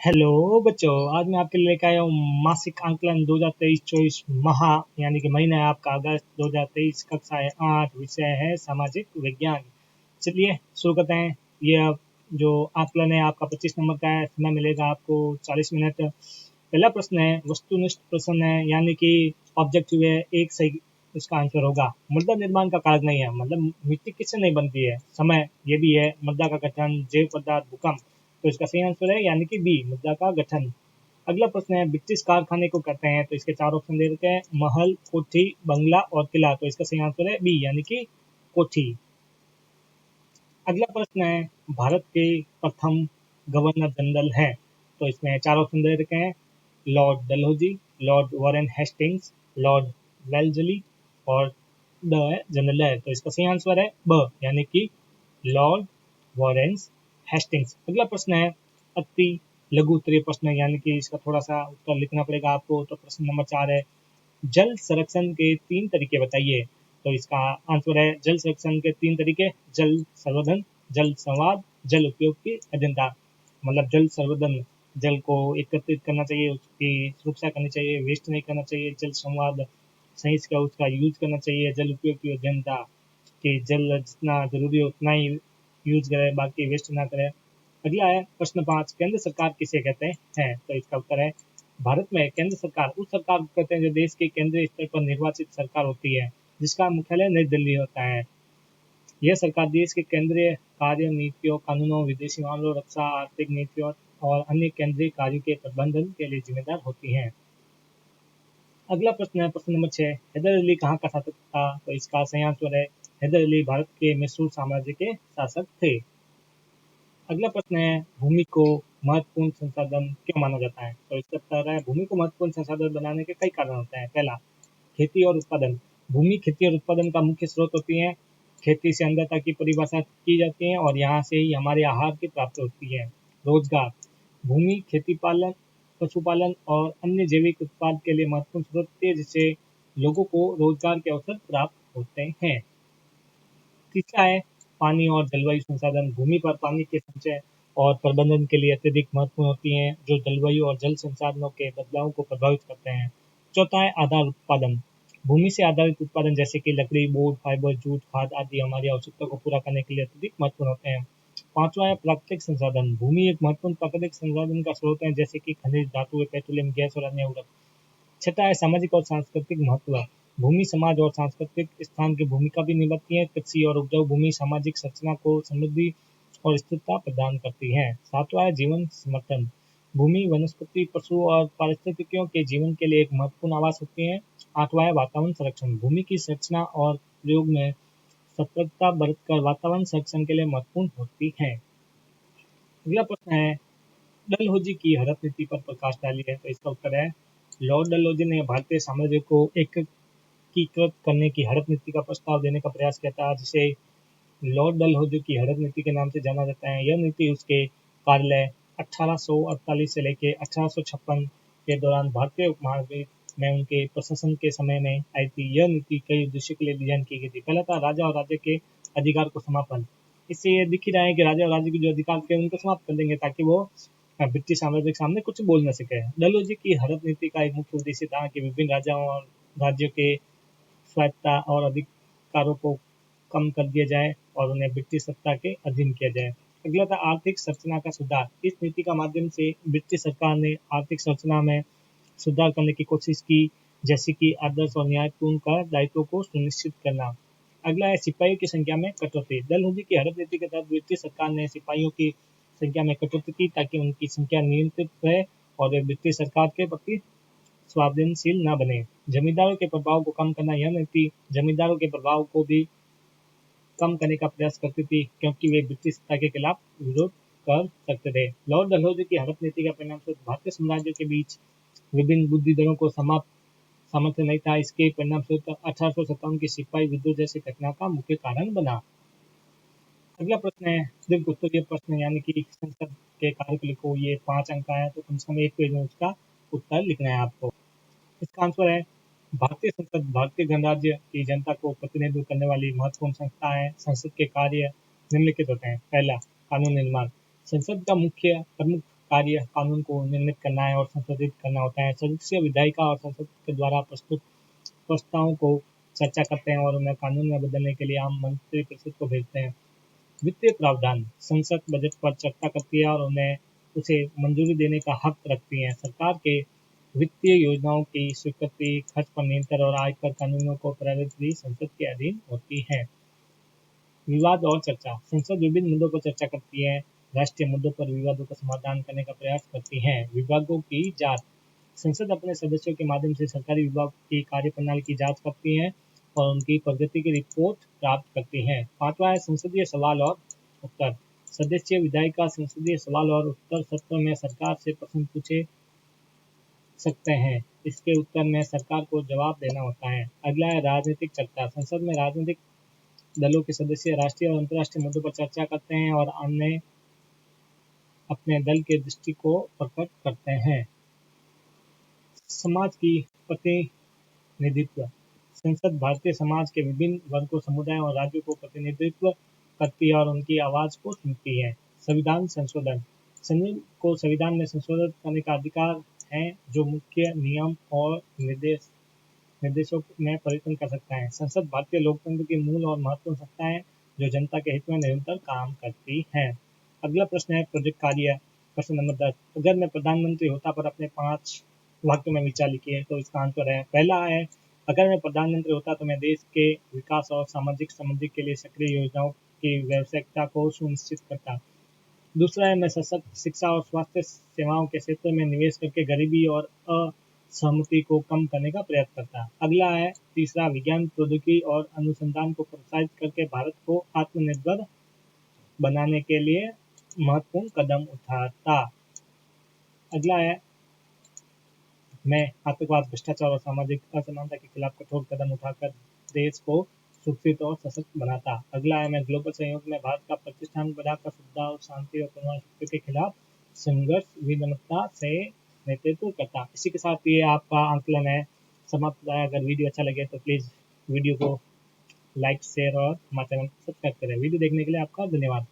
Hello बच्चों, आज मैं आपके लिए लेकर आया हूँ मासिक आंकलन 2023-24 माह यानी कि महीना है आपका अगस्त 2023, कक्षा है 8, विषय है सामाजिक विज्ञान। चलिए शुरू करते हैं। ये अब जो आंकलन है आपका 25 नंबर का है। समय मिलेगा आपको 40 मिनट। पहला प्रश्न है वस्तुनिष्ठ प्रश्न है, यानी कि ऑब्जेक्टिव है। एक सही इसका आंसर होगा। मृदा निर्माण का कारक नहीं है, मतलब मिट्टी किससे नहीं बनती है। समय ये भी है। मृदा का गठन, जैव पदार्थ, भूकंप, तो इसका सही आंसर है यानी कि बी, मृदा का गठन। अगला प्रश्न है ब्रिटिश कारखाने को कहते हैं, तो इसके चार ऑप्शन दे रखे हैं, महल, कोठी, बंगला और किला, तो इसका सही आंसर है बी यानी कि कोठी। अगला प्रश्न है भारत के प्रथम गवर्नर जनरल हैं, तो इसमें चार ऑप्शन दे रखे हैं, lord Dalhousie, lord Warren Hastings, lord Wellesley और द जनरल है, तो इसका सही आंसर है ब यानी कि लॉर्ड वॉरेन हेस्टिंग्स। अगला प्रश्न है अति लघु उत्तरीय प्रश्न, यानी कि इसका थोड़ा सा उत्तर लिखना पड़ेगा आपको। तो प्रश्न नंबर 4 है जल संरक्षण के तीन तरीके बताइए, तो इसका आंसर है जल संरक्षण के तीन तरीके, जल संवर्धन, जल संवाद, जल उपयोग की अध्ययनता। मतलब जल संवर्धन, जल को एकत्रित करना चाहिए, उसकी सुरक्षा करनी चाहिए, वेस्ट नहीं करना चाहिए। जल संवाद, सही का उसका यूज करना चाहिए। जल उपयोग की अध्ययनता, कि जल जितना जरूरी है उतना ही यूज करें, बाकी वेस्ट ना करें। अगला है प्रश्न 5, केंद्र सरकार किसे कहते हैं, तो इसका उत्तर है भारत में केंद्र सरकार उस सरकार को कहते हैं जो देश के केंद्रीय स्तर पर निर्वाचित सरकार होती है, जिसका मुख्यालय नई दिल्ली होता है। यह सरकार देश के केंद्रीय कार्य, नीतियों, कानूनों, विदेशी मामलों, रक्षा, आर्थिक नीतियों और अन्य केंद्रीय कार्यों के प्रबंधन के लिए जिम्मेदार होती है। अगला प्रश्न है प्रश्न नंबर 6, हैदर अली कहाँ का शासक था, तो इसका सही आंसर है हैदर अली भारत के मैसूर साम्राज्य के शासक थे। अगला प्रश्न है भूमि को महत्वपूर्ण संसाधन क्यों माना जाता है, तो इसका उत्तर है भूमि को महत्वपूर्ण संसाधन बनाने के कई कारण होते हैं। पहला, खेती और उत्पादन। भूमि खेती और उत्पादन का मुख्य स्रोत होती है। खेती से अन्नदाता की परिभाषा की जाती है और यहाँ से ही हमारे आहार की प्राप्ति होती है। रोजगार, भूमि खेती पालन, पशुपालन और अन्य जैविक उत्पाद के लिए महत्वपूर्ण स्रोत है, जिससे लोगों को रोजगार के अवसर प्राप्त होते हैं। तीसरा है पानी और जलवायु संसाधन। भूमि पर पानी के संचय और प्रबंधन के लिए अत्यधिक महत्वपूर्ण होती हैं, जो जलवायु और जल संसाधनों के बदलाव को प्रभावित करते हैं। चौथा है आधार उत्पादन। भूमि से आधारित उत्पादन जैसे कि लकड़ी, बोर्ड, फाइबर, जूट, खाद आदि हमारी आवश्यकता को पूरा करने के लिए अत्यधिक महत्वपूर्ण होते हैं। पांचवा है प्राकृतिक संसाधन। भूमि एक महत्वपूर्ण प्राकृतिक संसाधन का स्रोत है, जैसे कि खनिज, धातु, पेट्रोलियम, गैस और अन्य उर्वरक। छठा है सामाजिक और सांस्कृतिक महत्व। भूमि समाज और सांस्कृतिक स्थान की भूमिका भी निभाती है। कृषि और उपजाऊ भूमि सामाजिक संरचना को समृद्धि और स्थिरता प्रदान करती है। सातवां है जीवन समर्थन। भूमि वनस्पति, पशु और पारिस्थितिकियों के जीवन के लिए एक महत्वपूर्ण आवास होती है। आठवां है वातावरण संरक्षण। भूमि की संरचना और प्रयोग में सतर्कता बरतकर वातावरण संरक्षण के लिए महत्वपूर्ण होती है। अगला प्रश्न है डलहौजी की हड़प नीति पर प्रकाश डालिए, तो इसका उत्तर है लॉर्ड डलहौजी ने भारतीय साम्राज्य को एकीकृत करने की हड़प नीति का प्रस्ताव देने का प्रयास किया था, जिसे लॉर्ड डलहौजी की हड़प नीति के नाम से जाना जाता है। यह नीति उसके कार्यालय 1848 से लेकर 1856 के दौरान भारतीय उपमहाद्वीप में उनके प्रशासन के समय में आई थी। यह नीति कई उद्देश्यों के लिए डिजाइन की गई थी। पहला था राजा और राज्य के अधिकार को समापन। इससे ये दिख ही रहा है कि राजा और राज्य के जो अधिकार थे उनको समाप्त कर देंगे, ताकि वो ब्रिटिश साम्राज्य के सामने कुछ बोल न सके। डलहौजी की हड़प नीति का एक मुख्य उद्देश्य था कि विभिन्न राजाओं और राज्यों के स्वायत्तता और अधिकारों को कम कर दिया जाए और उन्हें ब्रिटिश सत्ता के अधीन किया जाए। अगला था आर्थिक संरचना का सुधार। इस नीति का माध्यम से ब्रिटिश सरकार ने आर्थिक संरचना में सुधार करने की कोशिश की, जैसे कि आदर्श और न्यायपूर्ण कर दायित्वों को सुनिश्चित करना। अगला है सिपाहियों की संख्या में कटौती। डलहौजी की हड़प नीति के तहत ब्रिटिश सरकार ने सिपाहियों की संख्या में कटौती की, ताकि उनकी संख्या नियंत्रित रहे और वे ब्रिटिश सरकार के प्रति संवेदनशील न बने। जमींदारों के प्रभाव को कम करना। यह नीति जमींदारों के प्रभाव को भी कम करने का प्रयास करती थी, क्योंकि वे ब्रिटिश सत्ता के खिलाफ विरोध कर सकते थे। लॉर्ड डलहौजी की हड़प नीति का परिणाम स्वरूप भारतीय साम्राज्य के बीच विभिन्न बुद्धि दलों को समाप्त सामर्थ्य नहीं था। इसके परिणाम स्वरूप 1857 की सिपाही विद्रोह जैसी घटना का मुख्य कारण बना। अगला प्रश्न है दीर्घ उत्तरीय प्रश्न, यानी कि संसद के कार्य को लिखो। ये 5 अंक का है, तो कम से कम एक पेज में उसका उत्तर लिखना है आपको। इसका आंसर है भारतीय संसद भारतीय गणराज्य की जनता को प्रतिनिधित्व करने वाली महत्वपूर्ण संस्था है। संसद के कार्य निम्नलिखित होते हैं। पहला, कानून निर्माण। संसद का मुख्य प्रमुख कार्य कानून को निर्मित करना है और संशोधित करना होता है। सदस्य विधायिका और संसद के द्वारा प्रस्तुत प्रस्तावों को चर्चा करते हैं और उन्हें कानून में बदलने के लिए आम मंत्रिपरिषद को भेजते हैं। वित्तीय प्रावधान, संसद बजट पर चर्चा करती है और उन्हें उसे मंजूरी देने का हक रखती है। सरकार के वित्तीय योजनाओं की स्वीकृति, खर्च पर नियंत्रण और आयकर कानूनों को प्रारूप भी संसद के अधीन होती है। विवाद और चर्चा, संसद विभिन्न मुद्दों पर चर्चा करती है, राष्ट्रीय मुद्दों पर विवादों का समाधान करने का प्रयास करती है। विभागों की जांच, संसद अपने सदस्यों के माध्यम से सरकारी विभाग की कार्यप्रणाली की जांच करती है और उनकी प्रगति की रिपोर्ट प्राप्त करती है। पांचवा है संसदीय सवाल और उत्तर, सदस्य विधायिका संसदीय सवाल और उत्तर सत्र में सरकार से प्रश्न पूछे सकते हैं। इसके उत्तर में सरकार को जवाब देना होता है। अगला है राजनीतिक चर्चा, संसद में राजनीतिक दलों के सदस्य राष्ट्रीय और अंतर्राष्ट्रीय मुद्दों पर चर्चा करते हैं और अन्य अपने दल के दृष्टि को प्रकट करते हैं। समाज की प्रतिनिधित्व, संसद भारतीय समाज के विभिन्न वर्गों, समुदायों और राज्यों को प्रतिनिधित्व करती है और उनकी आवाज को सुनती है। संविधान संशोधन, संसद को संविधान में संशोधन करने का अधिकार है जो मुख्य नियम और निर्देशों में परिवर्तन कर सकता है। संसद भारतीय लोकतंत्र की मूल और महत्वपूर्ण सत्ता है जो जनता के हित में निरंतर काम करती है। अगला प्रश्न है प्रोजेक्ट कार्य, प्रश्न नंबर 10, अगर मैं प्रधानमंत्री होता पर अपने 5 वाक्यों में विचार लिखिए। तो इसका आंसर है, पहला है अगर मैं प्रधानमंत्री होता तो मैं देश के विकास और सामाजिक समृद्धि के लिए सक्रिय योजनाओं की व्यावसायिकता को सुनिश्चित करता। दूसरा है मैं सशक्त शिक्षा और स्वास्थ्य सेवाओं के क्षेत्र में निवेश करके गरीबी और असहमति को कम करने का प्रयास करता। अगला है तीसरा, विज्ञान प्रौद्योगिकी और अनुसंधान को प्रोत्साहित करके भारत को आत्मनिर्भर बनाने के लिए महत्वपूर्ण कदम उठाता। अगला है मैं आतंकवाद, भ्रष्टाचार और सामाजिक असमानता के खिलाफ कठोर कदम उठाकर देश को सुरक्षित और सशक्त बनाता। अगला है मैं ग्लोबल सहयोग में भारत का प्रतिष्ठान बढ़ाकर सुविधा और शांति और परमाणु शक्ति के खिलाफ संघर्ष विनम्रता से नेतृत्व करता। इसी के साथ ये आपका आंकलन है समाप्त होता है। अगर वीडियो अच्छा लगे तो प्लीज़ वीडियो को लाइक, शेयर और हमारे चैनल को सब्सक्राइब करें। वीडियो देखने के लिए आपका धन्यवाद।